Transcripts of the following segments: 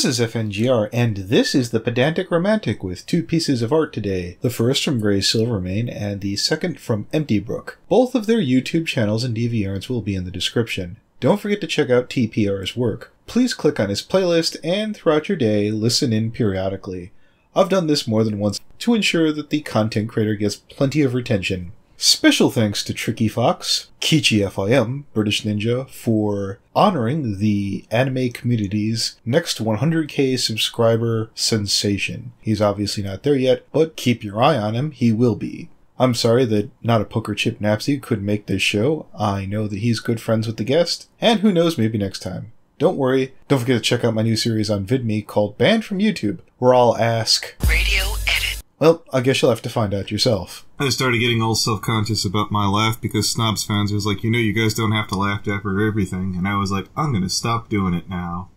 This is FNGR, and this is the Pedantic Romantic with 2 pieces of art today. The first from Grey Silvermane, and the second from Emptybrook. Both of their YouTube channels and DVRs will be in the description. Don't forget to check out TPR's work. Please click on his playlist, and throughout your day, listen in periodically. I've done this more than once to ensure that the content creator gets plenty of retention. Special thanks to Tricky Fox, Keychi FIM, British Ninja, for honoring the anime community's next 100k subscriber sensation. He's obviously not there yet, but keep your eye on him, he will be. I'm sorry that Not a Poker Chip Napsy couldn't make this show. I know that he's good friends with the guest, and who knows, maybe next time. Don't worry, don't forget to check out my new series on Vidme called Banned from YouTube, where I'll ask... Radio edit. Well, I guess you'll have to find out yourself. I started getting all self-conscious about my laugh because Snobs fans was like, you guys don't have to laugh after everything. And I was like, I'm gonna stop doing it now.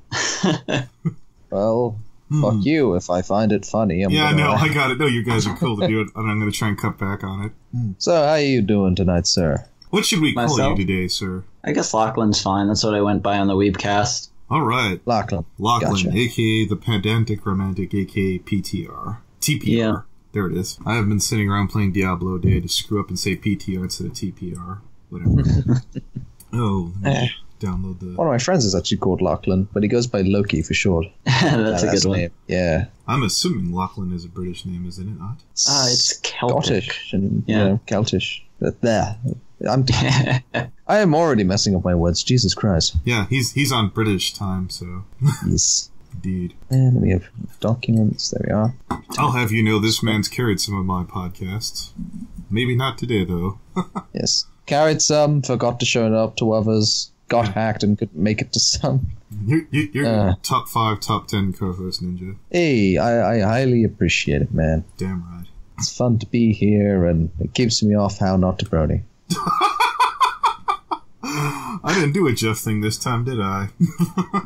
Well, fuck you. If I find it funny, I got it. No, you guys are cool to do it, and I'm gonna try and cut back on it. So, how are you doing tonight, sir? What should we call you today, sir? I guess Lachlan's fine. That's what I went by on the Weebcast. Alright. Lachlan, gotcha. A.k.a. the Pedantic Romantic, a.k.a. PTR. TPR. Yeah. There it is. I have been sitting around playing Diablo today to screw up and say PTR instead of TPR. Whatever. Download the... One of my friends is actually called Lachlan, but he goes by Loki for short. That's a good one. Name. Yeah. I'm assuming Lachlan is a British name, is it not? It's Celtic. Scottish and, Celtish. But there. I am already messing up my words. Jesus Christ. Yeah, he's on British time, so... Yes. Indeed. And we have documents. There we are. I'll have you know this man's carried some of my podcasts. Maybe not today, though. Yes. Carried some, forgot to show it up to others, got hacked and couldn't make it to some. You're top 5, top 10 co-host ninja. Hey, I highly appreciate it, man. Damn right. It's fun to be here, and it keeps me off How Not to Brony. I didn't do a Jeff thing this time, did I?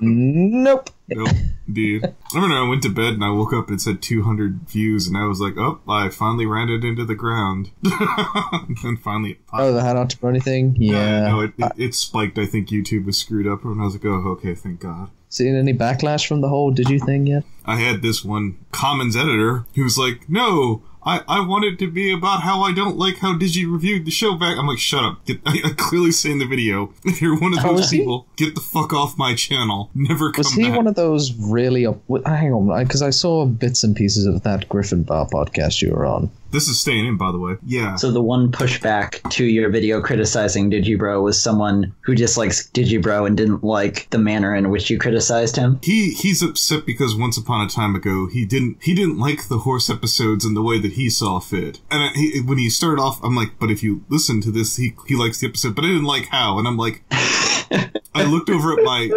Nope. Nope, dude. I remember I went to bed and I woke up and it said 200 views and I was like, oh, I finally ran it into the ground. And then finally it popped. Oh, the How Not to Brony thing? Yeah. No, it spiked. I think YouTube was screwed up and I was like, oh, okay, thank God. Seen any backlash from the whole Digi thing yet? I had this one Commons editor who was like, no, I want it to be about how I don't like how Digi reviewed the show back. I'm like, shut up. I clearly say in the video, if you're one of those people, get the fuck off my channel. Never come back. Was he one of those really... hang on, because I saw bits and pieces of that Griffin Bar podcast you were on. This is staying in, by the way. Yeah. So the one pushback to your video criticizing Digibro was someone who dislikes Digibro and didn't like the manner in which you criticized him? He's upset because once upon a time ago, he didn't like the horse episodes in the way that he saw fit. And when he started off, I'm like, but if you listen to this, he likes the episode, but I didn't like how. And I'm like, I looked over at my...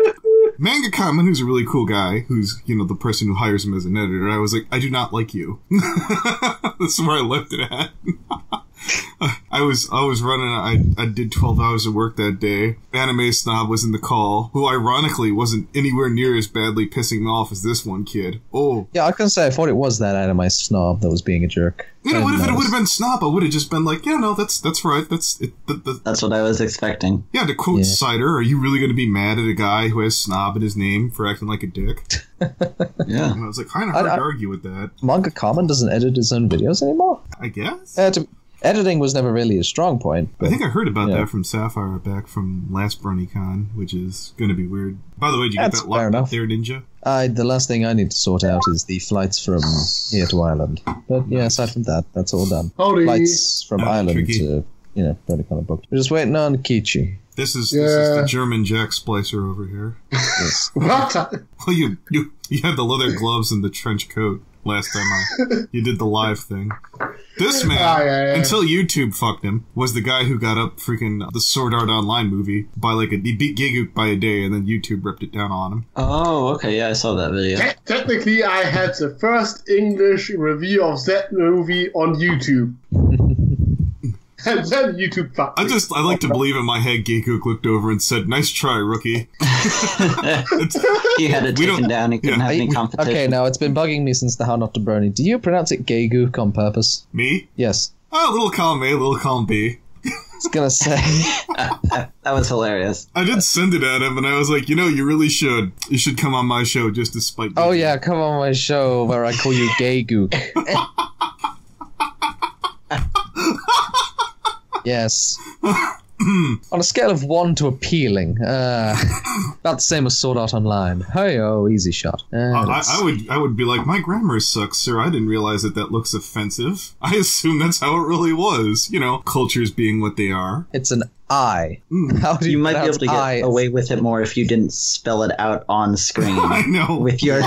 Manga Kamen, who's a really cool guy, who's, the person who hires him as an editor, I was like, I do not like you. That's where I left it at. I was running, I did 12 hours of work that day. Anime Snob was in the call, who ironically wasn't anywhere near as badly pissing me off as this one kid. Oh. Yeah, I was gonna say, I thought it was that Anime Snob that was being a jerk. If it would have been Snob, I would have just been like, yeah, no, that's right, that's it. That's what I was expecting. Yeah, to quote Cider, are you really going to be mad at a guy who has Snob in his name for acting like a dick? Yeah. And I was like, kind of hard to argue with that. Manga Kamen doesn't edit his own videos anymore? I guess? Editing was never really a strong point. But, I think I heard about that from Sapphire back from last BronyCon, which is going to be weird. By the way, did you get that locked up there, Ninja? The last thing I need to sort out is the flights from here to Ireland. But yeah, aside from that, that's all done. Flights from Ireland to, BronyCon booked. We're just waiting on Keychi. This is the German Jack Splicer over here. Yes. What? Well, you had the leather gloves and the trench coat last time you did the live thing. This man, until YouTube fucked him, was the guy who got up freaking the Sword Art Online movie he beat GiGuck by a day, and then YouTube ripped it down on him. Oh, okay, yeah, I saw that video. Technically, I had the first English review of that movie on YouTube. And then YouTube fucked me. I like to believe in my head GiGuck looked over and said, nice try, rookie. He had it taken down, he couldn't have any competition. Okay, now it's been bugging me since the How Not to Brony. Do you pronounce it GiGuck on purpose? Me? Yes. Oh, little column A, little column B. was gonna say. That was hilarious. I did send it at him, and I was like, you really should. You should come on my show just to spite me. Oh yeah, come on my show where I call you GiGuck. Yes. On a scale of 1 to appealing, about the same as Sword Art Online. Hey-oh, easy shot. I would be like, my grammar sucks, sir. I didn't realize that looks offensive. I assume that's how it really was. Cultures being what they are. It's an I. How do you might be able to get away with it more if you didn't spell it out on screen. I know. With your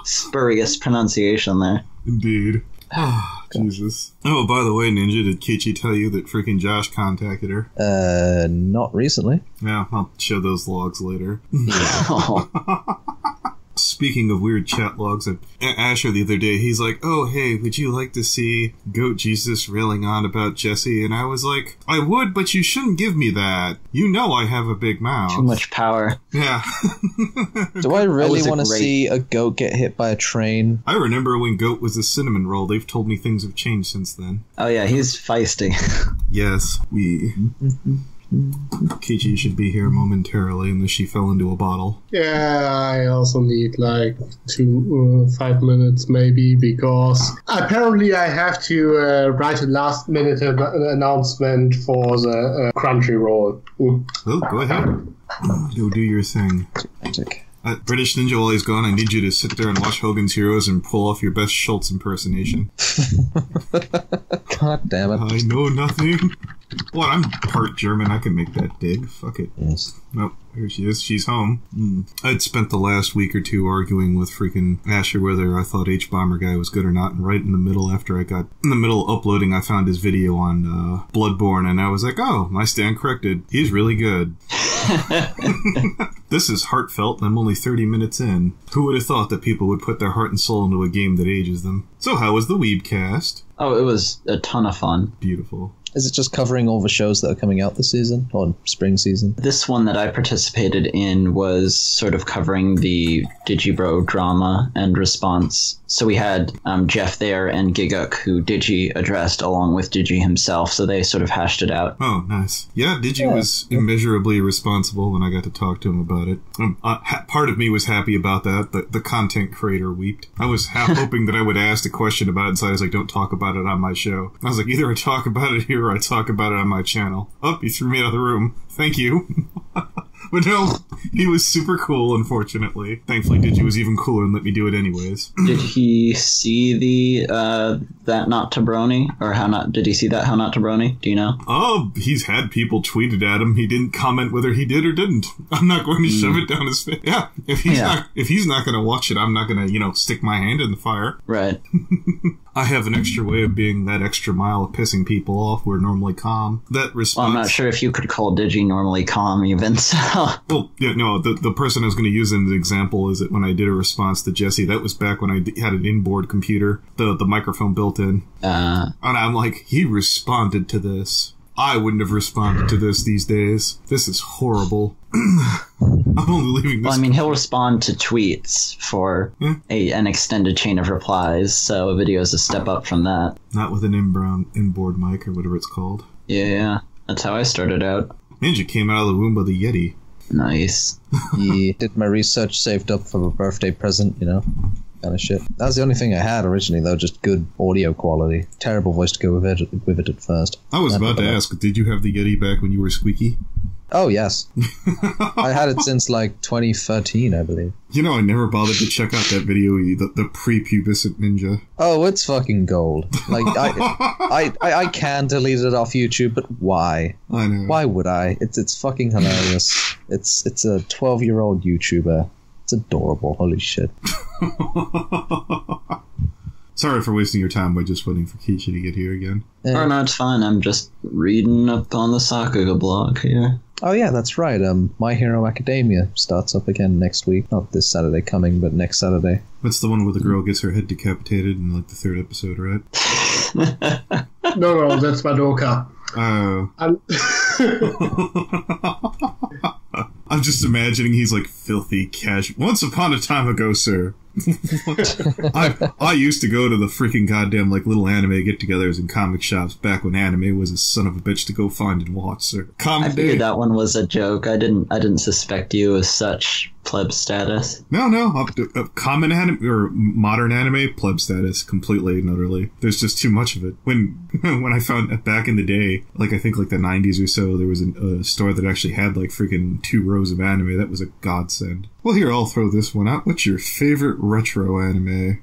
spurious pronunciation there. Indeed. Jesus. Oh, by the way, Ninja, did Keychi tell you that freaking Josh contacted her? Not recently. Yeah, I'll show those logs later. Oh. Speaking of weird chat logs, Asher the other day, he's like, oh, hey, would you like to see Goat Jesus railing on about Jesse? And I was like, I would, but you shouldn't give me that. I have a big mouth. Too much power. Yeah. Do I really want to see a goat get hit by a train? I remember when Goat was a cinnamon roll. They've told me things have changed since then. Oh yeah, he's feisty. Yes, Keychi should be here momentarily unless she fell into a bottle. Yeah, I also need like 5 minutes maybe, because apparently I have to write a last minute announcement for the Crunchyroll. Oh, go ahead. Go do your thing. British Ninja, while he's gone, I need you to sit there and watch Hogan's Heroes and pull off your best Schultz impersonation. God damn it. I know nothing. What, I'm part German, I can make that dig. Fuck it. Yes. Nope, here she is, she's home. I'd spent the last week or two arguing with freaking Asher whether I thought H-Bomber Guy was good or not, and right in the middle, after I got in the middle of uploading, I found his video on Bloodborne, and I was like, oh, I stand corrected. He's really good. This is heartfelt, and I'm only 30 minutes in. Who would have thought that people would put their heart and soul into a game that ages them? So how was the Weeb cast? Oh, it was a ton of fun. Beautiful. Is it just covering all the shows that are coming out this season, or spring season? This one that I participated in was sort of covering the Digibro drama and response. So we had Jeff there and GiGuck, who Digi addressed along with Digi himself, so they sort of hashed it out. Oh, nice. Yeah, Digi was immeasurably responsible when I got to talk to him about it. Part of me was happy about that. The content creator weeped. I was half hoping that I would ask a question about it, and so I was like, don't talk about it on my show. I was like, either I talk about it here or I talk about it on my channel. Oh, he threw me out of the room. Thank you. But no, he was super cool, unfortunately. Thankfully, Digi was even cooler and let me do it anyways. Did he see the, that not to Brony? Or did he see that how not to Brony? Do you know? Oh, he's had people tweeted at him. He didn't comment whether he did or didn't. I'm not going to shove it down his face. Yeah, if he's not going to watch it, I'm not going to, stick my hand in the fire. Right. I have an extra way of being that extra mile of pissing people off who are normally calm. That response... Well, I'm not sure if you could call Digi normally calm even, so... Well, yeah, no, the person I was going to use as an example is that when I did a response to Jesse, that was back when I had an inboard computer, the microphone built in. And I'm like, he responded to this. I wouldn't have responded to this these days. This is horrible. I'm only leaving this... Well, I mean, he'll respond to tweets for an extended chain of replies, so a video is a step up from that. Not with an inboard mic or whatever it's called. Yeah, that's how I started out. Ninja came out of the womb of the Yeti. Nice. Yeah, did my research, saved up for a birthday present, kind of shit. That was the only thing I had originally, though, just good audio quality. Terrible voice to go with it at first. I was about to ask, did you have the Yeti back when you were squeaky? Oh, yes. I had it since, 2013, I believe. I never bothered to check out that video, the pre-pubescent Ninja. Oh, it's fucking gold. I can delete it off YouTube, but why? I know. Why would I? It's fucking hilarious. It's a 12-year-old YouTuber. It's adorable. Holy shit. Sorry for wasting your time by just waiting for Keychi to get here again. Oh, no, it's fine. I'm just reading up on the Sakuga blog here. Oh, yeah, that's right. My Hero Academia starts up again next week. Not this Saturday coming, but next Saturday. That's the one where the girl gets her head decapitated in, the third episode, right? No, that's Madoka. Oh. I'm just imagining he's, filthy casual. Once upon a time ago, sir. I used to go to the freaking goddamn like little anime get-togethers in comic shops back when anime was a son of a bitch to go find and watch, sir. I figured that one was a joke. I didn't suspect you as such pleb status. No. Common anime or modern anime, pleb status, completely and utterly. There's just too much of it. When I found back in the day, like I think like the 90s or so, there was a store that actually had like freaking 2 rows of anime. That was a godsend. Well, here, I'll throw this one out. What's your favorite retro anime?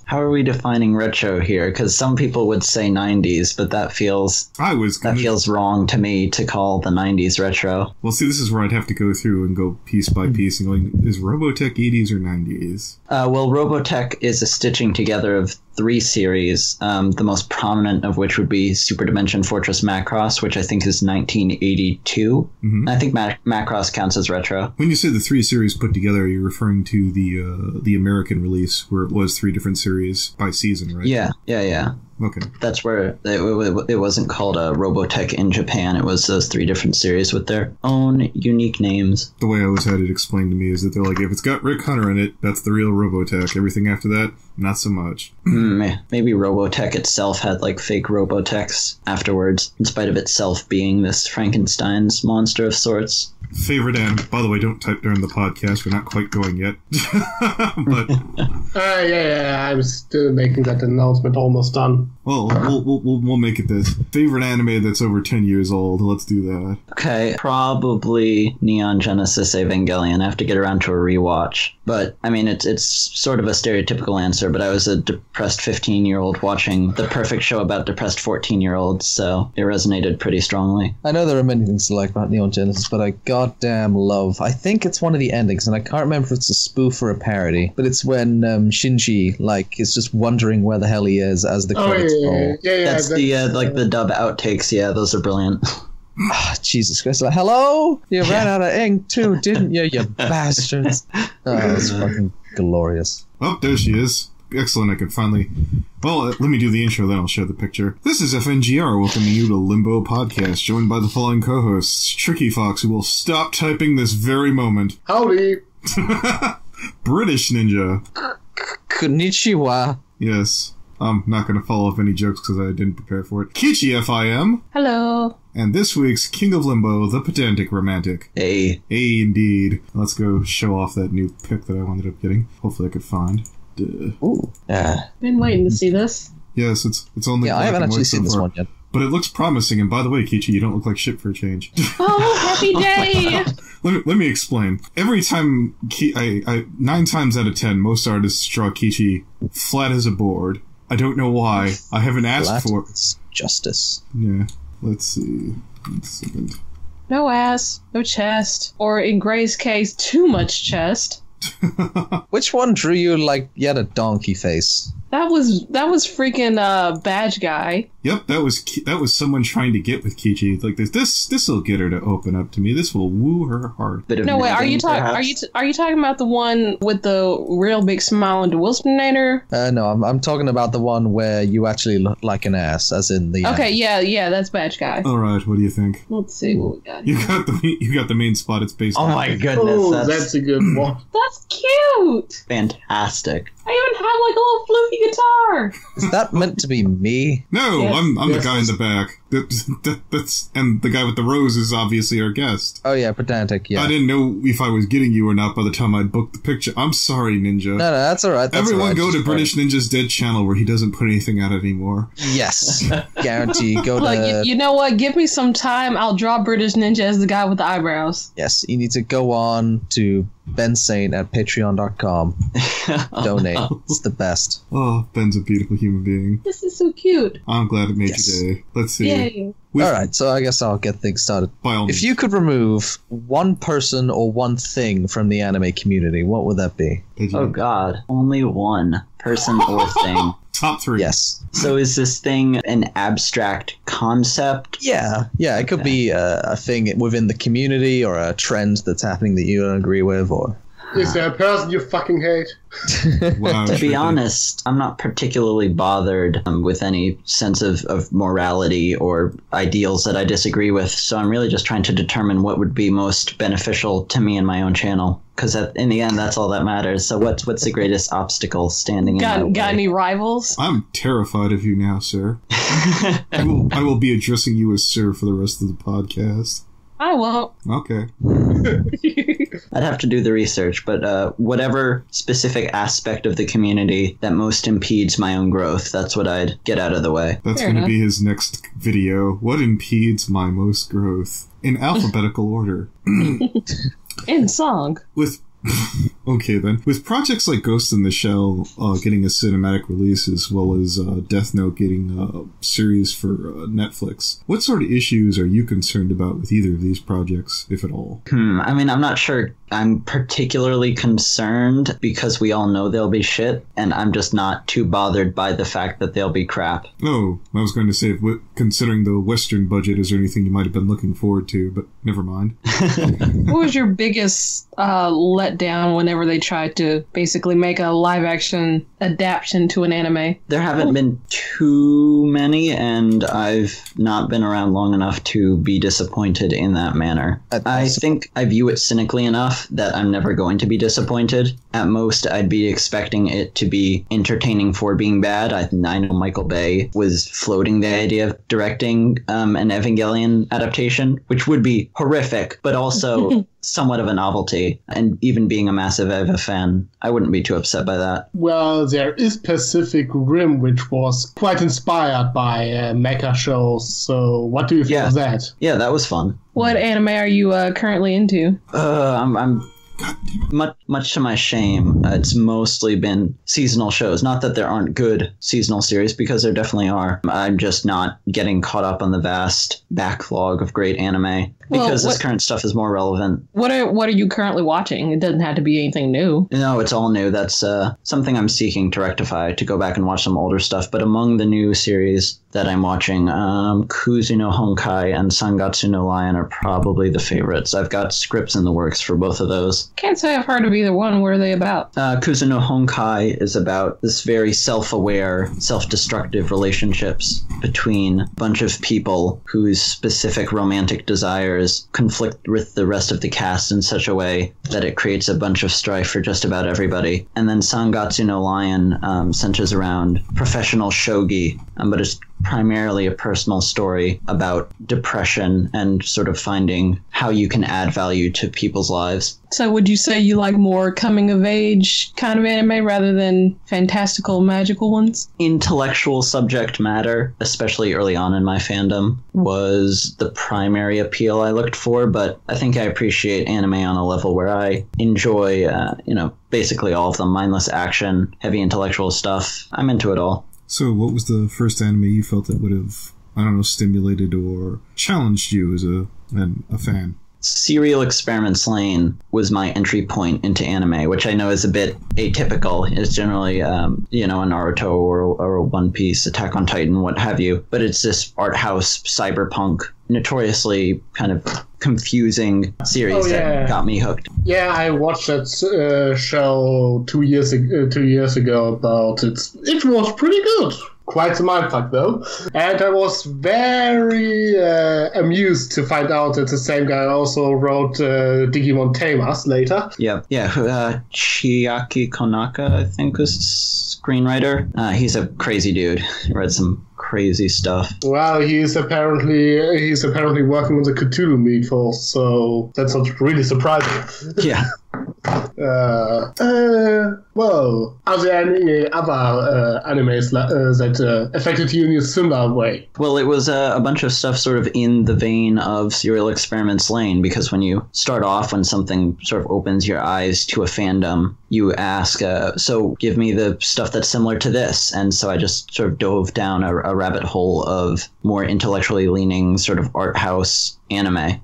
How are we defining retro here? Because some people would say 90s, but that feels wrong to me to call the 90s retro. Well, see, this is where I'd have to go through and go piece by piece and going, is Robotech 80s or 90s? Well, Robotech is a stitching together of 3 series, the most prominent of which would be Super Dimension Fortress Macross, which I think is 1982. Mm-hmm. I think Macross counts as retro. When you say the 3 series put together, you're referring to the American release, where it was 3 different series by season, right? Yeah. Okay. That's where it wasn't called a Robotech in Japan. It was those 3 different series with their own unique names. The way I always had it explained to me is that they're like, if it's got Rick Hunter in it, that's the real Robotech. Everything after that, not so much. Maybe Robotech itself had like fake Robotechs afterwards, in spite of itself being this Frankenstein's monster of sorts. Favorite anime. By the way, don't type during the podcast. We're not quite going yet. But yeah. I'm still making that announcement. Almost done. Well, we'll make it this. Favorite anime that's over 10 years old. Let's do that. Okay, probably Neon Genesis Evangelion. I have to get around to a rewatch. But, I mean, it's sort of a stereotypical answer, but I was a depressed 15-year-old watching the perfect show about depressed 14-year-olds, so it resonated pretty strongly. I know there are many things to like about Neon Genesis, but I goddamn love... I think it's one of the endings, and I can't remember if it's a spoof or a parody, but it's when Shinji, like, is just wondering where the hell he is as the credits roll. Yeah. That's the dub outtakes. Yeah, those are brilliant. Jesus Christ. Like, hello? You ran out of ink too, didn't you, you bastards? Oh, it's fucking glorious. Oh, there she is. Excellent, I can finally... Well, let me do the intro, then I'll share the picture. This is FNGR, welcoming you to Limbo Podcast, joined by the following co-hosts. Tricky Fox, who will stop typing this very moment. Howdy! British Ninja. Konnichiwa. Yes. I'm not going to follow up any jokes because I didn't prepare for it. Keychi FIM. Hello. And this week's King of Limbo, the Pedantic Romantic. Hey, indeed. Let's go show off that new pic that I wound up getting. Hopefully I could find. Ooh. Been waiting to see this. Yes, it's only... Yeah, I haven't actually seen this one yet. But it looks promising, and by the way, Keychi, you don't look like shit for a change. Oh, happy day! Let me explain. Every time, 9 times out of 10, most artists draw Keychi flat as a board. I don't know why. I haven't asked for it. Justice. Yeah. Let's see. 1 second. No ass, no chest, or in Gray's case, too much chest. Which one drew you like yet a donkey face? That was freaking badge guy. Yep, that was someone trying to get with Keychi. Like this'll get her to open up to me. This will woo her heart. No, wait, are you talking about the one with the real big smile and the Wilsonator? No, I'm talking about the one where you actually look like an ass, as in the. Okay, yeah, that's badge guy. All right, what do you think? Let's see what we got here. You got the main spot. It's based. Oh my goodness, that's a good one. That's cute. Fantastic. I even have like a little floofy guitar. Is that meant to be me? No, Yes. I'm the guy in the back. That's and the guy with the rose is obviously our guest. Oh yeah, Pedantic. Yeah. I didn't know if I was getting you or not by the time I booked the picture. I'm sorry, Ninja. No, that's all right. Everyone go to British Ninja's Dead channel where he doesn't put anything out anymore. Yes, guarantee. Go Look, to. you know what? Give me some time. I'll draw British Ninja as the guy with the eyebrows. Yes, you need to go on to Ben Saint at patreon.com. Donate. It's the best. Oh, Ben's a beautiful human being. This is so cute. I'm glad it made Yes. your day. Let's see. Yay. All right, so I guess I'll get things started. By all means. If you could remove one person or one thing from the anime community, what would that be? Oh god, only one person or thing. Top 3. Yes. So is this thing an abstract concept? Yeah, it could be a thing within the community or a trend that's happening that you don't agree with, or Is there a person you fucking hate? Wow, To be honest, I'm not particularly bothered with any sense of morality or ideals that I disagree with, so I'm really just trying to determine what would be most beneficial to me and my own channel. Because in the end, that's all that matters. So what's the greatest obstacle standing in my way? Got any rivals? I'm terrified of you now, sir. I will be addressing you as sir for the rest of the podcast. I won't. Okay. I'd have to do the research, but whatever specific aspect of the community that most impedes my own growth, that's what I'd get out of the way. That's Fair going to enough. be his next video. What impedes my most growth? In alphabetical order. In song. With okay then, with projects like Ghost in the Shell getting a cinematic release as well as Death Note getting a series for Netflix, what sort of issues are you concerned about with either of these projects, if at all? I mean, I'm not sure I'm particularly concerned because we all know they'll be shit, and I'm just not too bothered by the fact that they'll be crap. Oh, I was going to say, considering the Western budget, is there anything you might have been looking forward to, but never mind. What was your biggest letdown whenever they tried to basically make a live-action adaptation to an anime? There haven't been too many, and I've not been around long enough to be disappointed in that manner. I think I view it cynically enough that I'm never going to be disappointed. At most, I'd be expecting it to be entertaining for being bad. I know Michael Bay was floating the idea of directing an Evangelion adaptation, which would be horrific, but also somewhat of a novelty. And even being a massive Eva fan, I wouldn't be too upset by that. Well, there is Pacific Rim, which was quite inspired by mecha shows. So what do you think of that? Yeah, that was fun. What anime are you currently into? I'm much to my shame, it's mostly been seasonal shows. Not that there aren't good seasonal series, because there definitely are. I'm just not getting caught up on the vast backlog of great anime because this current stuff is more relevant. What are you currently watching? It doesn't have to be anything new. No, it's all new. That's something I'm seeking to rectify, to go back and watch some older stuff. But among the new series that I'm watching, Kuzu no Honkai and Sangatsu no Lion are probably the favorites. I've got scripts in the works for both of those. Can't say I've heard of either one. What are they about? Kuzu no Honkai is about this very self-aware, self-destructive relationships between a bunch of people whose specific romantic desires conflict with the rest of the cast in such a way that it creates a bunch of strife for just about everybody. And then Sangatsu no Lion centers around professional shogi, but it's primarily a personal story about depression and sort of finding how you can add value to people's lives. So would you say you like more coming-of-age kind of anime rather than fantastical, magical ones? Intellectual subject matter, especially early on in my fandom, was the primary appeal I looked for, but I think I appreciate anime on a level where I enjoy, basically all of them. Mindless action, heavy intellectual stuff. I'm into it all. So what was the first anime you felt that would have, stimulated or challenged you as a fan? Serial Experiments Lain was my entry point into anime, which I know is a bit atypical. It's generally, a Naruto or a One Piece, Attack on Titan, what have you. But it's this art house cyberpunk, notoriously kind of confusing series that got me hooked. Yeah, I watched that show 2 years ago about it. It was pretty good. Quite a mindfuck, though. And I was very amused to find out that the same guy also wrote Digimon Tamers later. Yeah. Chiaki Konaka, I think, was the screenwriter. He's a crazy dude. He read some crazy stuff. Well, he's apparently working on the Cthulhu Mythos, so that's not really surprising. Yeah. Well, are there any other animes that affected you in a similar way? Well, it was a bunch of stuff sort of in the vein of Serial Experiments Lain, because when you start off, when something sort of opens your eyes to a fandom, you ask, so give me the stuff that's similar to this. And so I just sort of dove down a rabbit hole of more intellectually leaning sort of art house anime.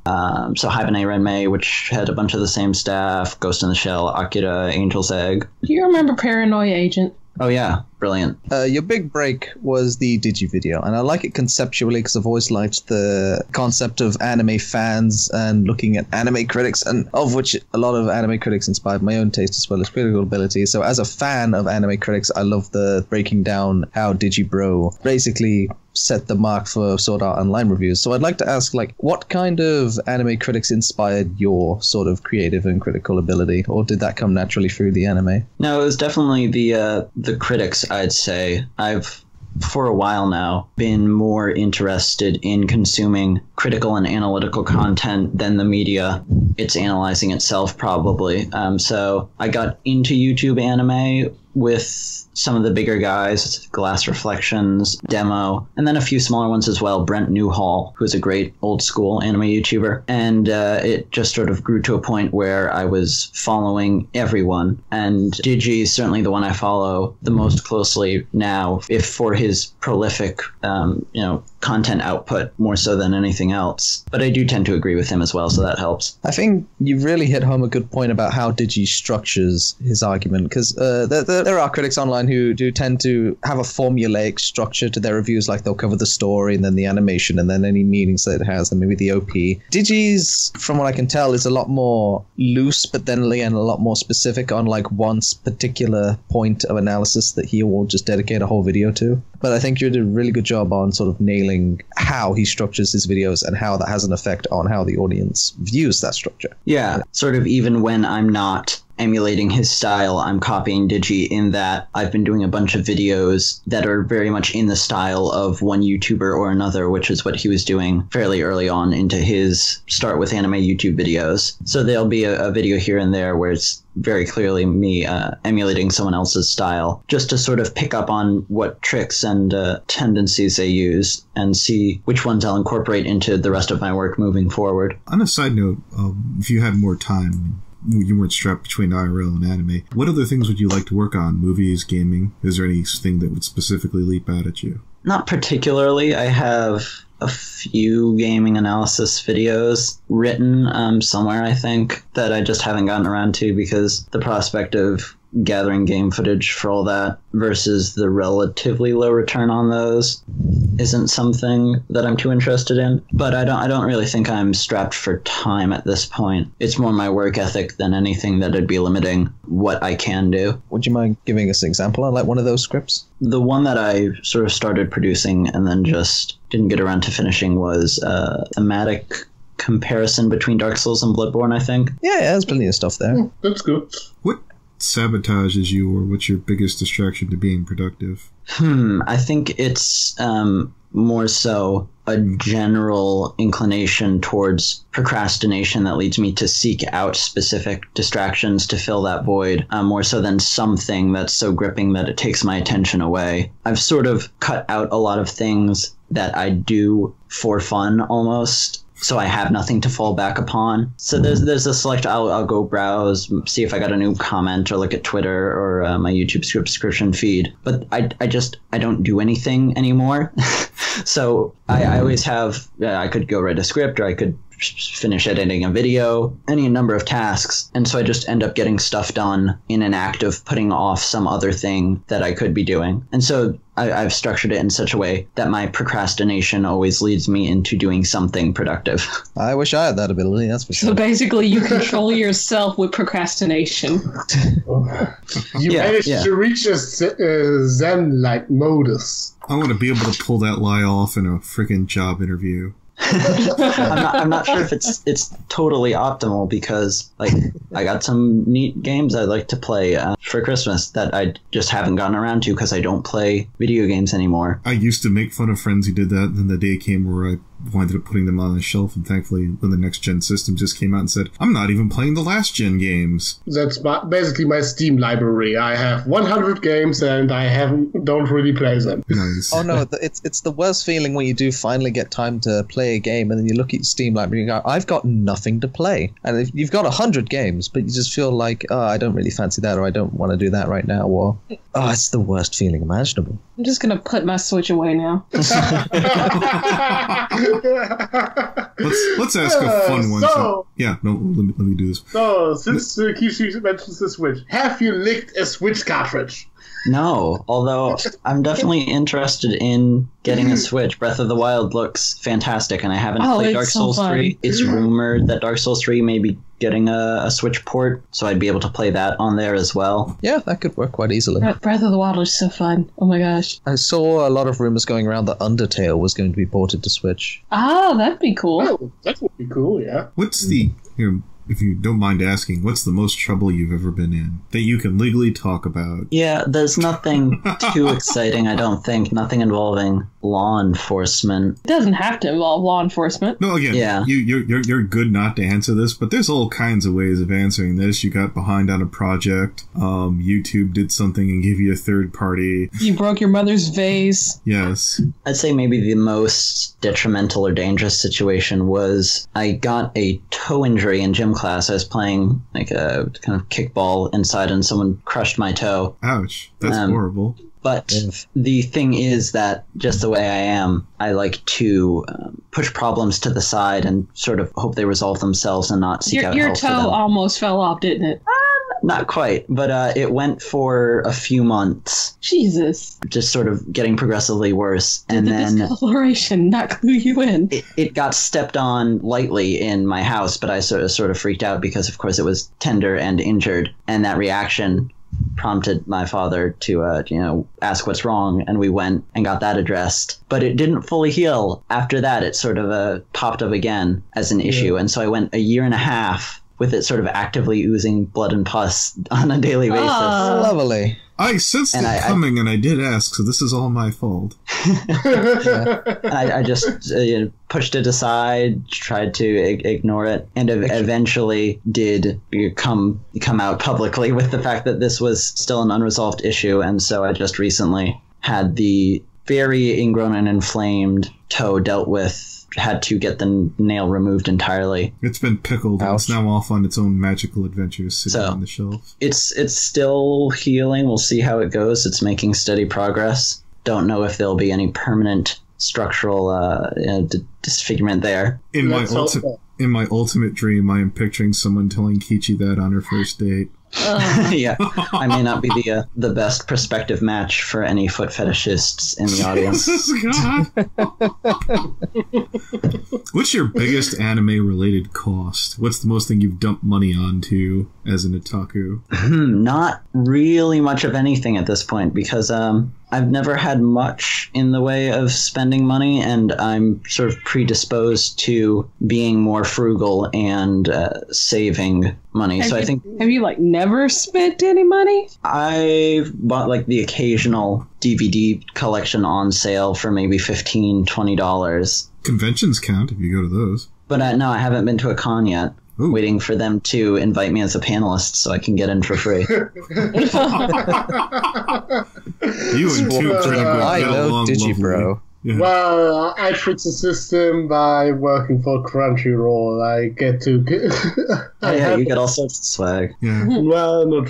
So Hibernate Renmei, which had a bunch of the same staff, Ghost in the Shell, Akira, Angel's Egg. Do you remember Paranoia Agent? Oh yeah, brilliant. Your big break was the Digi video, and I like it conceptually because I've always liked the concept of anime fans and looking at anime critics, and of which a lot of anime critics inspired my own taste as well as critical ability. So as a fan of anime critics, I love the breaking down how Digibro basically set the mark for Sword Art Online reviews. So I'd like to ask, like, what kind of anime critics inspired your sort of creative and critical ability, or did that come naturally through the anime? No, it was definitely the critics, I'd say. I've, for a while now, been more interested in consuming critical and analytical content than the media it's analyzing itself, probably. So I got into YouTube anime with some of the bigger guys, Glass Reflections, Demo, and then a few smaller ones as well. Brent Newhall, who's a great old school anime YouTuber. And it just sort of grew to a point where I was following everyone. And Digi is certainly the one I follow the most closely now, if for his prolific, content output more so than anything else. But I do tend to agree with him as well, so that helps. I think you really hit home a good point about how Digi structures his argument, because there are critics online who do tend to have a formulaic structure to their reviews, like they'll cover the story and then the animation and then any meanings that it has and maybe the OP. Digi's, from what I can tell, is a lot more loose, but then again a lot more specific on like one particular point of analysis that he will just dedicate a whole video to. But I think you did a really good job on sort of nailing how he structures his videos and how that has an effect on how the audience views that structure. Yeah, sort of even when I'm not emulating his style, I'm copying Digi in that I've been doing a bunch of videos that are very much in the style of one YouTuber or another, which is what he was doing fairly early on into his start with anime YouTube videos. So there'll be a video here and there where it's very clearly me emulating someone else's style, just to sort of pick up on what tricks and tendencies they use and see which ones I'll incorporate into the rest of my work moving forward. On a side note, if you had more time, you weren't strapped between IRL and anime, what other things would you like to work on? Movies, gaming? Is there anything that would specifically leap out at you? Not particularly. I have a few gaming analysis videos written somewhere, I think, that I just haven't gotten around to because the prospect of gathering game footage for all that versus the relatively low return on those isn't something that I'm too interested in. But I don't really think I'm strapped for time at this point. It's more my work ethic than anything that'd be limiting what I can do. Would you mind giving us an example on like one of those scripts? The one that I sort of started producing and then just didn't get around to finishing was a thematic comparison between Dark Souls and Bloodborne, I think. Yeah, there's plenty of stuff there. That's good. What sabotages you, or what's your biggest distraction to being productive? I think it's more so a general inclination towards procrastination that leads me to seek out specific distractions to fill that void, more so than something that's so gripping that it takes my attention away. I've sort of cut out a lot of things that I do for fun almost, so I have nothing to fall back upon. So there's a select. I'll go browse, see if I got a new comment, or look at Twitter or my YouTube subscription feed. But I don't do anything anymore. So I always have. I could go write a script, or I could finish editing a video, any number of tasks. And so I just end up getting stuff done in an act of putting off some other thing that I could be doing. And so I've structured it in such a way that my procrastination always leads me into doing something productive. I wish I had that ability, that's for sure. So basically you control yourself with procrastination. You managed to reach a Zen-like modus. I want to be able to pull that lie off in a freaking job interview. I'm not sure if it's totally optimal because like I got some neat games I'd like to play for Christmas that I just haven't gotten around to because I don't play video games anymore. I used to make fun of friends who did that, and then the day came where I winded up putting them on a shelf, and thankfully when the next gen system just came out and said, I'm not even playing the last gen games. That's basically my Steam library. I have 100 games and I don't really play them. Nice. Oh no, it's the worst feeling when you do finally get time to play a game and then you look at your Steam library and you go, I've got nothing to play. And if you've got 100 games, but you just feel like, oh, I don't really fancy that, or I don't want to do that right now, or, oh, it's the worst feeling imaginable. I'm just going to put my Switch away now. Let's ask a fun one. Let me do this. So, since Keychi mentions the Switch, have you licked a Switch cartridge? No, although I'm definitely interested in getting a Switch. Breath of the Wild looks fantastic, and I haven't played Dark Souls 3. It's rumored that Dark Souls 3 may be getting a Switch port, so I'd be able to play that on there as well. Yeah, that could work quite easily. Breath of the Wild is so fun. Oh my gosh. I saw a lot of rumors going around that Undertale was going to be ported to Switch. Ah, that'd be cool. Oh, that would be cool, yeah. What's the, if you don't mind asking, what's the most trouble you've ever been in that you can legally talk about? Yeah, there's nothing too exciting, I don't think. Nothing involving law enforcement. It doesn't have to involve law enforcement. No, again, Yeah. you're good not to answer this, but there's all kinds of ways of answering this. You got behind on a project. YouTube did something and gave you a third party. You broke your mother's vase. Yes. I'd say maybe the most detrimental or dangerous situation was I got a toe injury in gym class. I was playing like a kind of kickball inside and someone crushed my toe. Ouch. That's horrible. But the thing is that just the way I am, I like to push problems to the side and sort of hope they resolve themselves and not seek out help. Your toe almost fell off, didn't it? Not quite, but it went for a few months. Jesus. Just sort of getting progressively worse. Did And the then discoloration not clue you in? it got stepped on lightly in my house, but I sort of freaked out because, of course, it was tender and injured. And that reaction prompted my father to, ask what's wrong, and we went and got that addressed. But it didn't fully heal. After that, it sort of popped up again as an issue, and so I went a year and a half with it sort of actively oozing blood and pus on a daily basis. Lovely. I sensed And it coming, and I did ask, so this is all my fault. I just pushed it aside, tried to ignore it, and eventually did come out publicly with the fact that this was still an unresolved issue. And so I just recently had the very ingrown and inflamed toe dealt with. Had to get the nail removed entirely. It's been pickled, and it's now off on its own magical adventures sitting on the shelf. It's still healing. We'll see how it goes. It's making steady progress. Don't know if there'll be any permanent structural disfigurement there. In my ultimate dream, I am picturing someone telling Keychi that on her first date. Yeah, I may not be the best prospective match for any foot fetishists in the audience. What's your biggest anime-related cost? What's the most thing you've dumped money onto as an otaku? Not really much of anything at this point, because I've never had much in the way of spending money, and I'm sort of predisposed to being more frugal and saving money. Have you never spent any money? I've bought the occasional DVD collection on sale for maybe $15, $20. Conventions count if you go to those. But no, I haven't been to a con yet. Ooh. Waiting for them to invite me as a panelist so I can get in for free. You and two pretty good. I know Digibro. Yeah. Well, I tricked the system by working for Crunchyroll. I get to... you get all sorts of swag. Yeah. Well,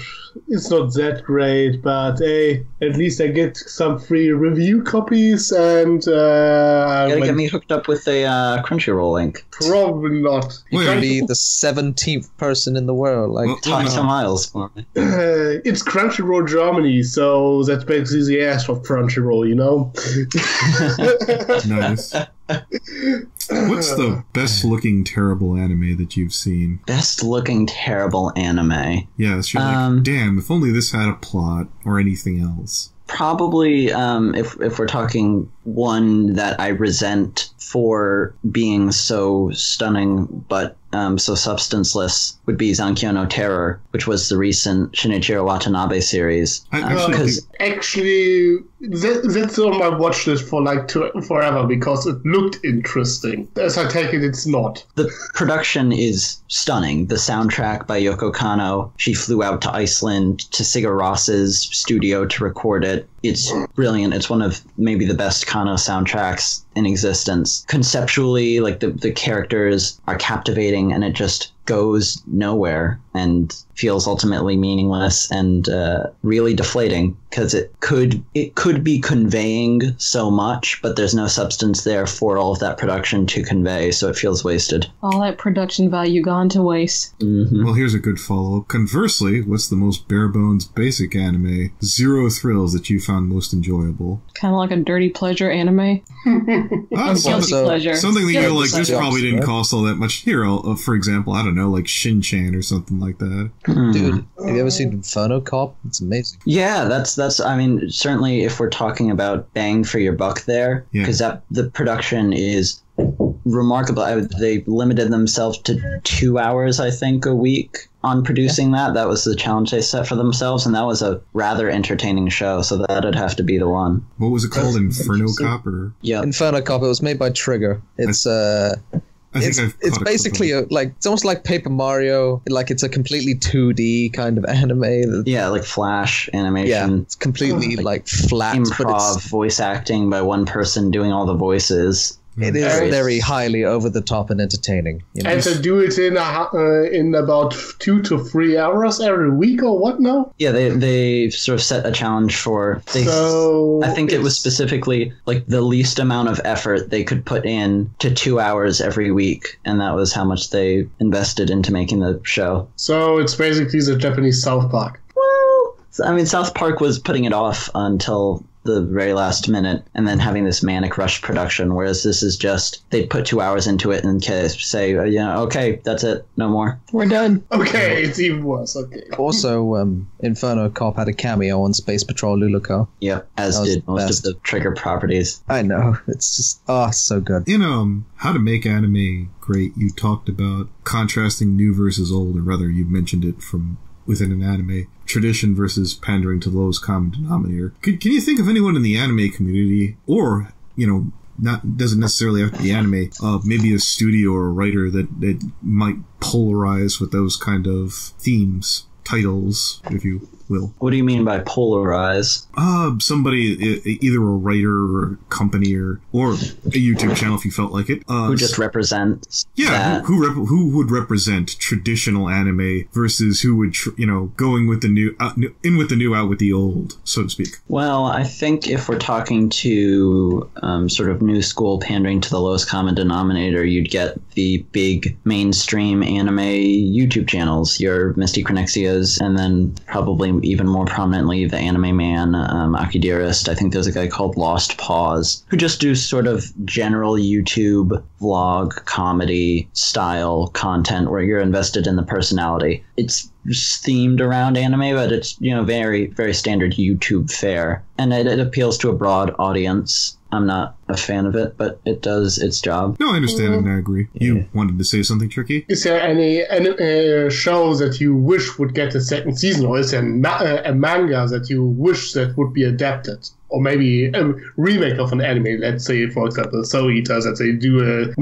it's not that great, but hey, at least I get some free review copies, and... you gotta get me hooked up with a Crunchyroll link. Probably not. You can be the 17th person in the world. Talk to Miles for me. It's Crunchyroll Germany, so that's basically the ass of Crunchyroll, you know? Nice. What's the best looking terrible anime that you've seen? Best looking terrible anime. Yes, you're damn, if only this had a plot or anything else. Probably, if we're talking one that I resent for being so stunning but so substanceless, would be Zankyo no Terror, which was the recent Shinichiro Watanabe series. Actually, that's on my watch list for forever because it looked interesting. As I take it, it's not. The production is stunning. The soundtrack by Yoko Kanno. She flew out to Iceland to Sigur Ros's studio to record it. It's brilliant. It's one of maybe the best Kanno soundtracks in existence. Conceptually, like the characters are captivating, and it just goes nowhere and feels ultimately meaningless and really deflating, because it could be conveying so much, but there's no substance there for all of that production to convey, so it feels wasted. All that production value gone to waste. Mm-hmm. Well, here's a good follow-up. Conversely, what's the most bare-bones basic anime, zero thrills, that you found most enjoyable? Kind of like a dirty pleasure anime. Guilty pleasure. Something that Guilty you're like, this pleasure. probably didn't cost all that much. Here, for example, I don't know, like Shin-Chan or something like that. Dude, have you ever seen Inferno Cop? It's amazing. Yeah, that's. I mean, certainly if we're talking about bang for your buck there, because the production is remarkable. They limited themselves to 2 hours, I think, a week on producing that. That was the challenge they set for themselves, and that was a rather entertaining show, so that'd have to be the one. What was it called? Inferno Cop? Or? Yeah. Inferno Cop, it was made by Trigger. It's it's basically it's almost like Paper Mario. Like, it's a completely 2D kind of anime. Yeah, like Flash animation. Yeah, it's completely like flat. Improv voice acting by one person doing all the voices. It is very highly over the top and entertaining. You know? And to do it in about 2 to 3 hours every week or what now? Yeah, they sort of set a challenge for. I think it was specifically like the least amount of effort they could put in to 2 hours every week, and that was how much they invested into making the show. So it's basically the Japanese South Park. Well, I mean, South Park was putting it off until the very last minute and then having this manic rush production, whereas this is just they put 2 hours into it and say, okay, that's it, no more, we're done. Okay, it's even worse. Okay. Also, Inferno Cop had a cameo on Space Patrol Luluco. Yep, as did most of the Trigger properties. I know, it's just so good. In How to Make Anime Great, you talked about contrasting new versus old, or rather you mentioned it from within an anime, tradition versus pandering to the lowest common denominator. Can you think of anyone in the anime community, or, doesn't necessarily have to be anime, maybe a studio or a writer that might polarize with those kind of themes, titles, if you will? What do you mean by polarize? Somebody, either a writer or a company or a YouTube channel if you felt like it. Who just represents that. Who would represent traditional anime versus who would, going with the new, in with the new, out with the old, so to speak. Well, I think if we're talking to sort of new school pandering to the lowest common denominator, you'd get the big mainstream anime YouTube channels, your Misty Chronexias, and then probably even more prominently the Anime Man, Akidearist. I think there's a guy called Lost Pause, who just do sort of general YouTube vlog comedy style content where you're invested in the personality. It's themed around anime, but it's, very, very standard YouTube fare. And it appeals to a broad audience. I'm not a fan of it, but it does its job. No, I understand and I agree. Yeah. You wanted to say something, Tricky? Is there any show that you wish would get a second season, or is there a manga that you wish that would be adapted? Or maybe a remake of an anime, let's say, for example, Soul Eater, that they do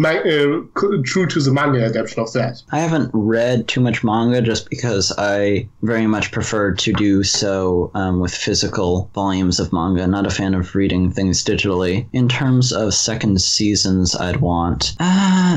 true to the manga adaptation of that. I haven't read too much manga just because I very much prefer to do so with physical volumes of manga. Not a fan of reading things digitally. In terms of second seasons I'd want,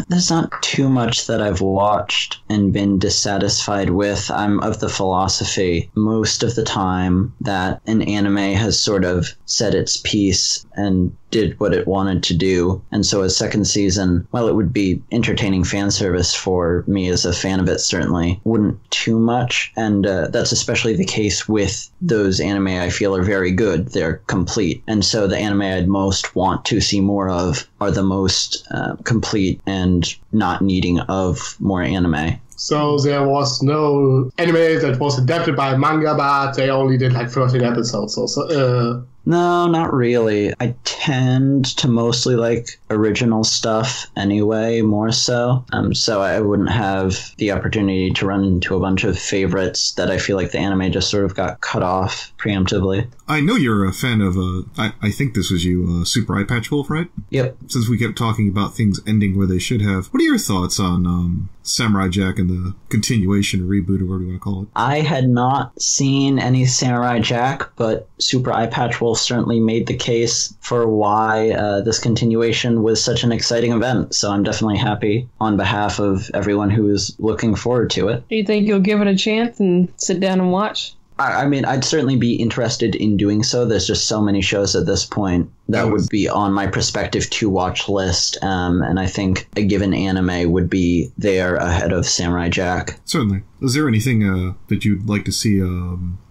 there's not too much that I've watched and been dissatisfied with. I'm of the philosophy most of the time that an anime has sort of said its piece and did what it wanted to do. And so a second season, while it would be entertaining fan service for me as a fan of it, certainly wouldn't too much. And that's especially the case with those anime I feel are very good. They're complete. And so the anime I'd most want to see more of are the most complete and not needing of more anime. So there was no anime that was adapted by manga, but they only did like 13 episodes or so. No, not really. I tend to mostly like original stuff anyway, more so. So I wouldn't have the opportunity to run into a bunch of favorites that I feel like the anime just sort of got cut off preemptively. I know you're a fan of, I think this was you, Super Eye Patch Wolf, right? Yep. Since we kept talking about things ending where they should have, what are your thoughts on Samurai Jack and the continuation or reboot or whatever you want to call it? I had not seen any Samurai Jack, but Super Eye Patch Wolf people certainly made the case for why this continuation was such an exciting event. So I'm definitely happy on behalf of everyone who is looking forward to it. Do you think you'll give it a chance and sit down and watch? I mean, I'd certainly be interested in doing so. There's just so many shows at this point that would be on my prospective to-watch list, and I think a given anime would be there ahead of Samurai Jack. Certainly. Is there anything that you'd like to see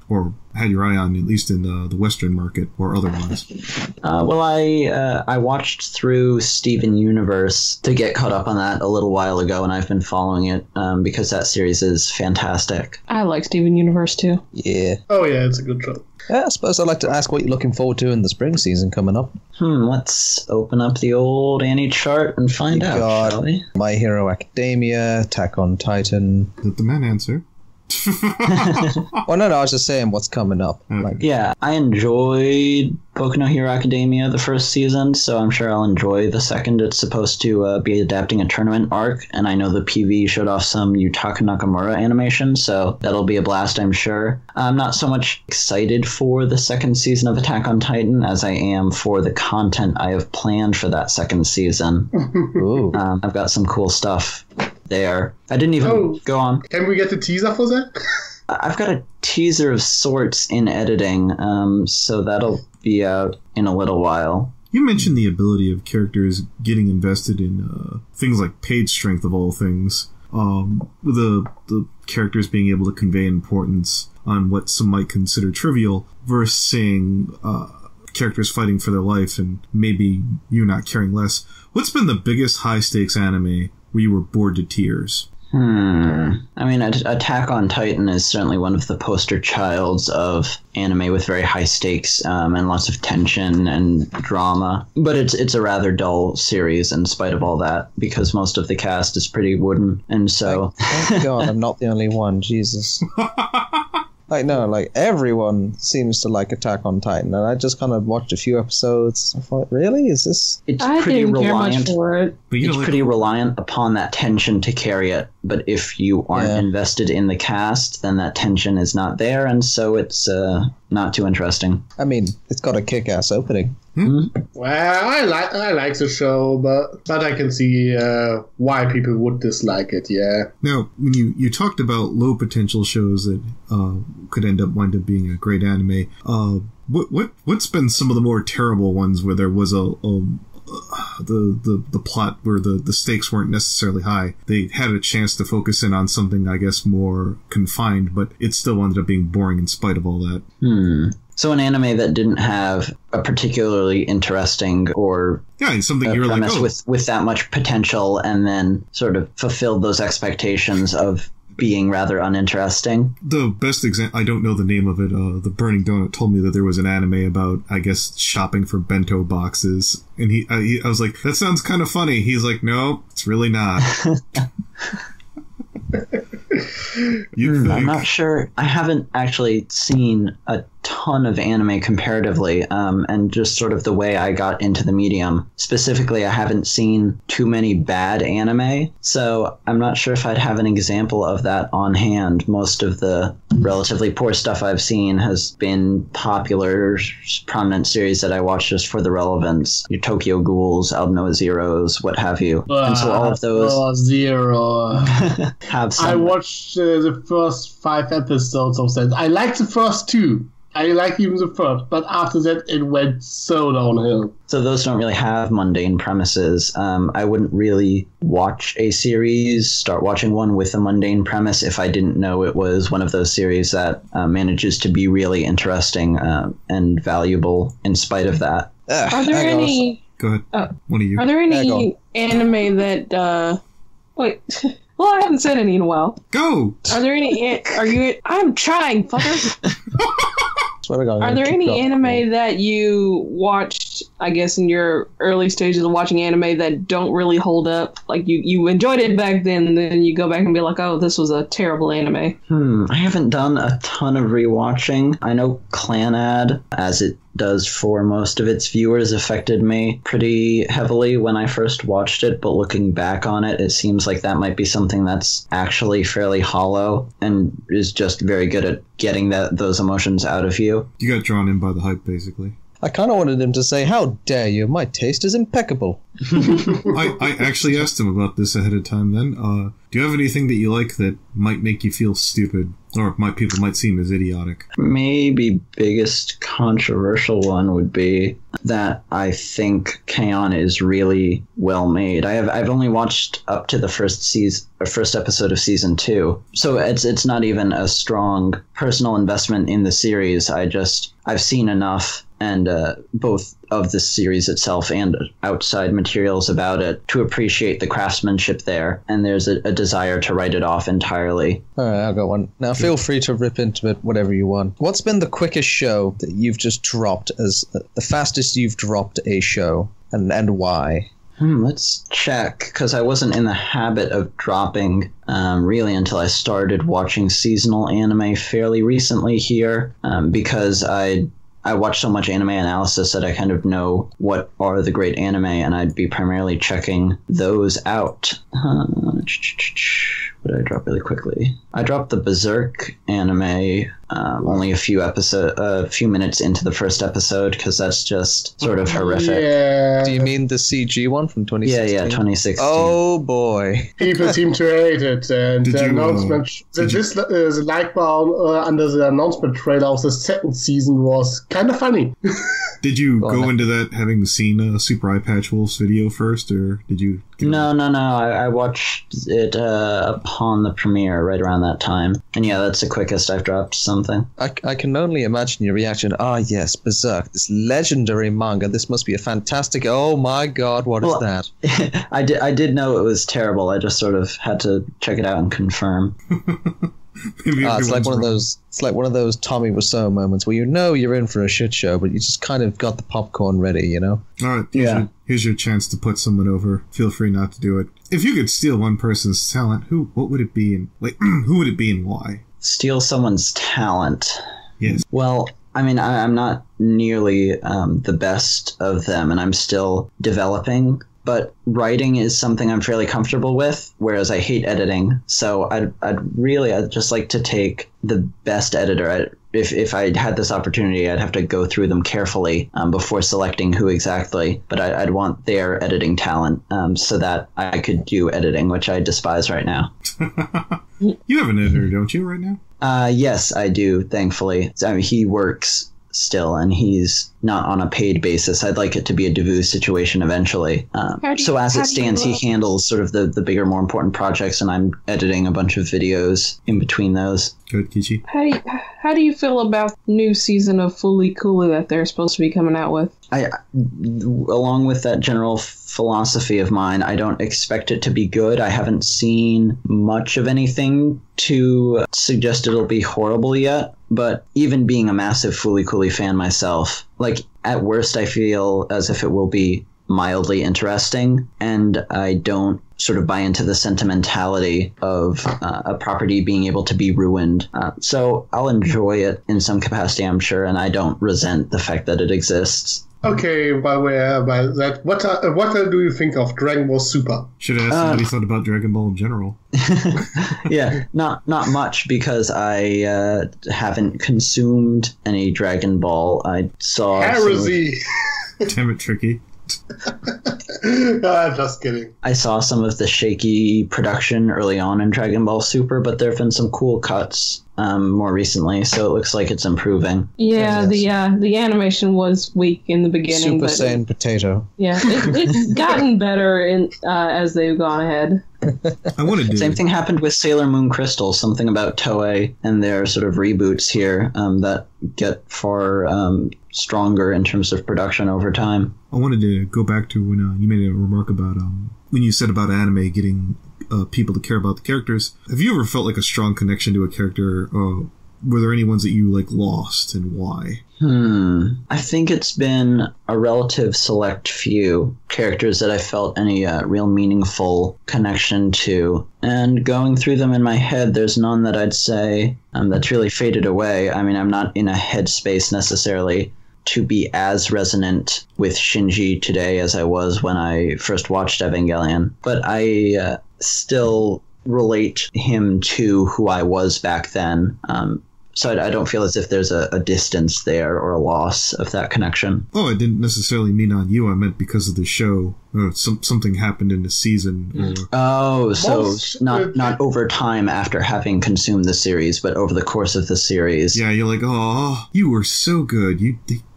or had your eye on, at least in the Western market or otherwise? Well, I watched through Steven Universe to get caught up on that a little while ago, and I've been following it because that series is fantastic. I like Steven Universe too. Yeah. Oh yeah, it's a good show. Yeah, I suppose I'd like to ask what you're looking forward to in the spring season coming up. Let's open up the old Annie chart and find out, shall we? My Hero Academia, Attack on Titan. Let the man answer. Oh, no, I was just saying what's coming up. Okay. Yeah, I enjoyed Boku no Hero Academia the first season, so I'm sure I'll enjoy the second. It's supposed to be adapting a tournament arc, and I know the PV showed off some Yutaka Nakamura animation, so that'll be a blast, I'm sure. I'm not so much excited for the second season of Attack on Titan as I am for the content I have planned for that second season. Ooh. I've got some cool stuff there. I didn't even go on. Can we get the teaser for that? I've got a teaser of sorts in editing, so that'll be out in a little while. You mentioned the ability of characters getting invested in things like page strength of all things. The characters being able to convey importance on what some might consider trivial versus seeing characters fighting for their life and maybe you not caring less. What's been the biggest high-stakes anime where you were bored to tears? I mean, Attack on Titan is certainly one of the poster childs of anime with very high stakes and lots of tension and drama. But it's a rather dull series in spite of all that, because most of the cast is pretty wooden. And so... Thank God I'm not the only one. Jesus. Everyone seems to like Attack on Titan, and I just kind of watched a few episodes. I thought, really? Is this... It's I pretty didn't care reliant. much for it. It's pretty reliant upon that tension to carry it. But if you aren't invested in the cast, then that tension is not there, and so it's not too interesting. I mean, it's got a kick-ass opening. Well, I like the show, but I can see why people would dislike it. Yeah. Now, when you talked about low potential shows that could wind up being a great anime, what's been some of the more terrible ones where there was the plot where the stakes weren't necessarily high? They had a chance to focus in on something, I guess, more confined, but it still ended up being boring in spite of all that. So an anime that didn't have a particularly interesting or something you're premise like, with that much potential, and then sort of fulfilled those expectations of being rather uninteresting. The best example, I don't know the name of it, the Burning Donut told me that there was an anime about, I guess, shopping for bento boxes, and I was like, that sounds kind of funny. He's like, no, it's really not. I'm not sure. I haven't actually seen a ton of anime comparatively, and just sort of the way I got into the medium. Specifically, I haven't seen too many bad anime, so I'm not sure if I'd have an example of that on hand. Most of the relatively poor stuff I've seen has been popular, prominent series that I watch just for the relevance. Your Tokyo Ghouls, Aldnoah Zeros, what have you. And so all of those Zero. have some... I watched the first 5 episodes of that. I liked the first 2. I liked even the first, but after that it went so downhill. So those don't really have mundane premises. I wouldn't really watch a series, start watching one with a mundane premise if I didn't know it was one of those series that manages to be really interesting and valuable in spite of that. Are there any... Go ahead. One of you. Are there any anime that... Wait... Well, I haven't said any in a while. Go! Are there any... I'm trying, fucker! Are there any anime that you watched, I guess, in your early stages of watching anime that don't really hold up? Like, you enjoyed it back then, and then you go back and be like, oh, this was a terrible anime. I haven't done a ton of rewatching. I know Clanad, as it does for most of its viewers, affected me pretty heavily when I first watched it, but looking back on it, it seems like that might be something that's actually fairly hollow and is just very good at getting those emotions out of you. You got drawn in by the hype, basically. I kind of wanted him to say, "How dare you? My taste is impeccable." I actually asked him about this ahead of time then. Do you have anything that you like that might make you feel stupid? Or people might seem as idiotic? Maybe biggest controversial one would be that I think K-On! Is really well made. I've only watched up to the first episode of season 2, so it's not even a strong personal investment in the series. I've seen enough, and both of the series itself and outside materials about it, to appreciate the craftsmanship there, and there's a desire to write it off entirely. All right, I'll go one. Now, feel free to rip into it whatever you want. What's been the quickest show that you've just dropped, as the fastest you've dropped a show, and why? Let's check, because I wasn't in the habit of dropping really until I started watching seasonal anime fairly recently here, because I watch so much anime analysis that I kind of know what are the great anime, and I'd be primarily checking those out. What did I drop really quickly? I dropped the Berserk anime only a few minutes into the first episode, because that's just sort of horrific. Yeah. Do you mean the CG one from 2016? Yeah, 2016. Oh boy. People seem to hate it, and the announcement, the like bar under the announcement trailer of the second season was kind of funny. Did you go into that having seen Super Eye Patch Wolf's video first, or did you? No. I watched it upon the premiere right around that time, and yeah, that's the quickest I've dropped something. I can only imagine your reaction. Ah, yes, Berserk, this legendary manga. This must be a fantastic. Oh my God, what is that? I did know it was terrible. I just sort of had to check it out and confirm. It's like one of those. It's like one of those Tommy Wiseau moments where you know you're in for a shit show, but you just kind of got the popcorn ready, you know. All right, here's your chance to put someone over. Feel free not to do it. If you could steal one person's talent, what would it be, and who would it be, and why? Steal someone's talent. Yes. Well, I mean, I'm not nearly the best of them, and I'm still developing. But writing is something I'm fairly comfortable with, whereas I hate editing. So I'd just like to take the best editor. If I had this opportunity, I'd have to go through them carefully before selecting who exactly. But I'd want their editing talent so that I could do editing, which I despise right now. You have an editor, don't you, right now? Yes, I do, thankfully. I mean, he works still, and he's not on a paid basis. I'd like it to be a Devu situation eventually. So as it stands, he handles sort of the bigger, more important projects, and I'm editing a bunch of videos in between those. Good, Keychi. How do you feel about the new season of Fully Cooley that they're supposed to be coming out with? Along with that general philosophy of mine, I don't expect it to be good. I haven't seen much of anything to suggest it'll be horrible yet. But even being a massive Fully Cooley fan myself, at worst I feel as if it will be mildly interesting, and I don't sort of buy into the sentimentality of a property being able to be ruined. So I'll enjoy it in some capacity, I'm sure, and I don't resent the fact that it exists. Okay, while we're about that, what do you think of Dragon Ball Super? Should have asked what he thought about Dragon Ball in general. Yeah, not much, because I haven't consumed any Dragon Ball. I saw heresy. Damn it, Tricky. I'm just kidding. I saw some of the shaky production early on in Dragon Ball Super, but there have been some cool cuts more recently, so it looks like it's improving. Yeah, the animation was weak in the beginning. Super Saiyan Potato. Yeah, it's gotten better as they've gone ahead. Same thing happened with Sailor Moon Crystal, something about Toei and their sort of reboots here that get far stronger in terms of production over time. I wanted to go back to when you made a remark about when you said about anime getting people to care about the characters. Have you ever felt like a strong connection to a character? Were there any ones that you lost, and why? I think it's been a relative select few characters that I felt any real meaningful connection to. And going through them in my head, there's none that I'd say that's really faded away. I mean, I'm not in a headspace necessarily to be as resonant with Shinji today as I was when I first watched Evangelion. But I still relate him to who I was back then. So I don't feel as if there's a distance there or a loss of that connection. Oh, I didn't necessarily mean on you. I meant because of the show. Something happened in the season. Or... so not over time after having consumed the series, but over the course of the series. Yeah, you're like, oh, you were so good.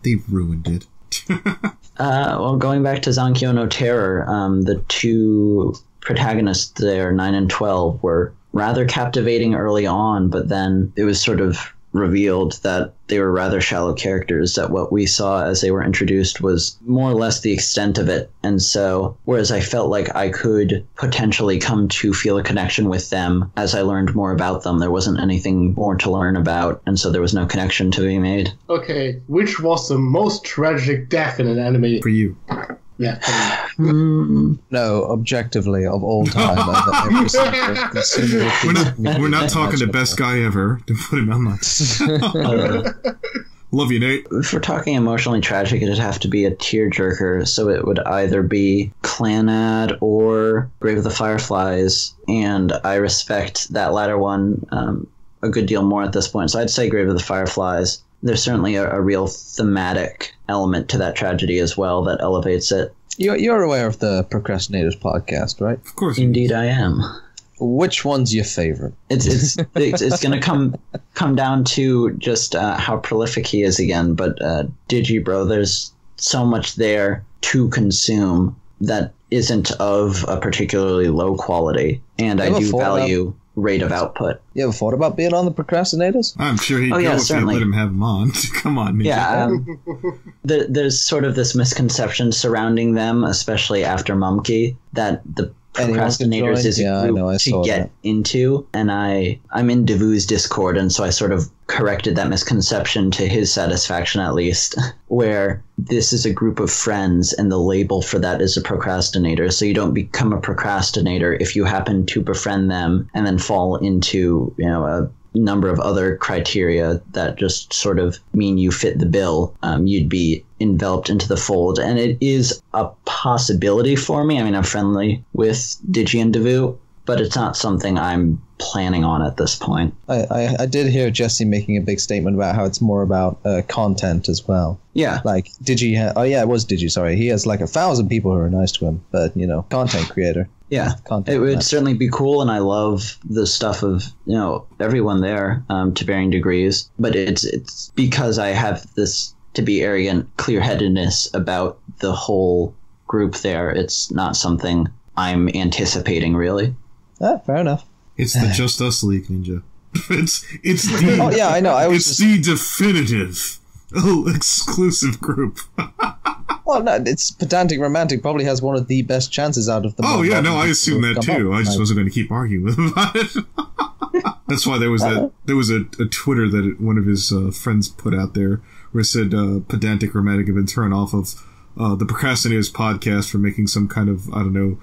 They ruined it. Well, going back to Zankyo no Terror, the two protagonists there, 9 and 12, were rather captivating early on, but then it was sort of revealed that they were rather shallow characters, that what we saw as they were introduced was more or less the extent of it. And so, whereas I felt like I could potentially come to feel a connection with them as I learned more about them, there wasn't anything more to learn about, and so there was no connection to be made. Okay, which was the most tragic death in an anime? For you. Yeah. No, objectively, of all time. We're not talking the best guy ever, to put him on that. Love you, Nate. If we're talking emotionally tragic, it'd have to be a tearjerker, so it would either be Clanad or Grave of the Fireflies, and I respect that latter one a good deal more at this point, so I'd say Grave of the Fireflies. There's certainly a real thematic element to that tragedy as well that elevates it. You're aware of the Procrastinators podcast, right? Of course. Indeed I am. Which one's your favorite? It's going to come down to just how prolific he is again, but Digibro, there's so much there to consume that isn't of a particularly low quality, and I do value rate of output. You ever thought about being on the Procrastinators? I'm sure he'd go if you let him have him on. Come on, Nick. Yeah, there's sort of this misconception surrounding them, especially after Mumkey, that the Procrastinators is a group to get into, and I'm in Devu's Discord, and so I sort of corrected that misconception to his satisfaction at least, where this is a group of friends and the label for that is a procrastinator, so you don't become a procrastinator if you happen to befriend them and then fall into, a number of other criteria that just sort of mean you fit the bill. You'd be enveloped into the fold, and it is a possibility for me. I mean, I'm friendly with Digi and Devu, but it's not something I'm planning on at this point. I did hear Jesse making a big statement about how it's more about content as well. Yeah. Like Digi, it was Digi, sorry. He has like 1,000 people who are nice to him, but, content creator. Yeah, it would certainly be cool, and I love the stuff of, everyone there to varying degrees, but it's because I have this, to be arrogant, clear-headedness about the whole group there. It's not something I'm anticipating, really. Fair enough. It's the Just Us League, Ninja. It's the... Oh, yeah, I know. The definitive, exclusive group. Well, no, it's Pedantic Romantic probably has one of the best chances out of them. Oh, yeah, no, I assume that too. I just wasn't going to keep arguing with him about it. That's why there was a Twitter that one of his friends put out there where it said Pedantic Romantic had been thrown off of the Procrastinators podcast for making some kind of, I don't know,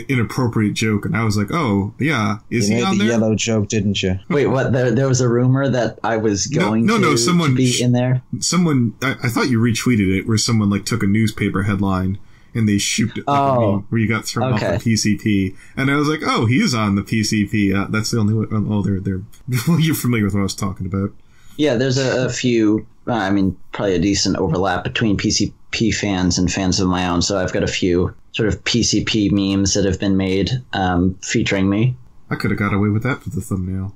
inappropriate joke. And I was like, oh, yeah, is he on there? You made the yellow joke, didn't you? Wait, what? There was a rumor that I was going to be in there? Someone, I thought you retweeted it, where someone took a newspaper headline and they shooped it where you got thrown off the PCP. And I was like, oh, he is on the PCP. That's the only way. Oh, they're well, you're familiar with what I was talking about. Yeah, there's a few, probably a decent overlap between PCP fans and fans of my own. So I've got a few sort of PCP memes that have been made featuring me. I could have got away with that for the thumbnail.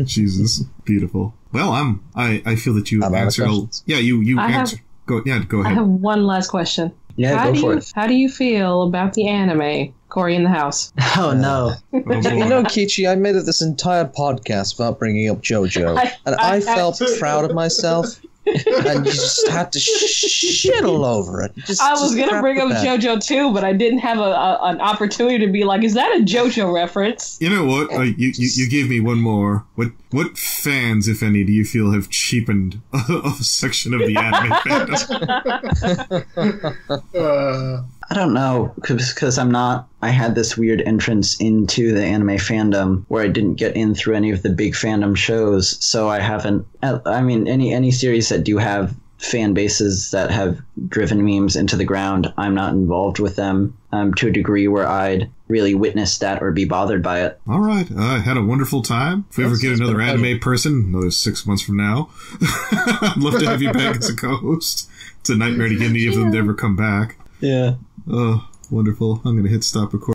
Jesus, beautiful. Well, I feel that you answered. Yeah, you answered. Go ahead. I have one last question. Yeah, go for it. How do you feel about the anime Cory in the House? Oh, no. Keychi, I made it this entire podcast without bringing up JoJo. I felt proud of myself. And you just had to shit all over it. I was going to bring up JoJo too, but I didn't have an opportunity to be like, is that a JoJo reference? You know what? You gave me one more. What fans, if any, do you feel have cheapened a section of the anime fandom? I don't know, because I had this weird entrance into the anime fandom where I didn't get in through any of the big fandom shows, so I haven't, any series that do have fan bases that have driven memes into the ground. I'm not involved with them to a degree where I'd really witness that or be bothered by it. All right. I had a wonderful time. If we ever get another anime person, another 6 months from now, I'd love to have you back as a co-host. It's a nightmare to get any of them to ever come back. Yeah. Oh, wonderful. I'm going to hit stop recording.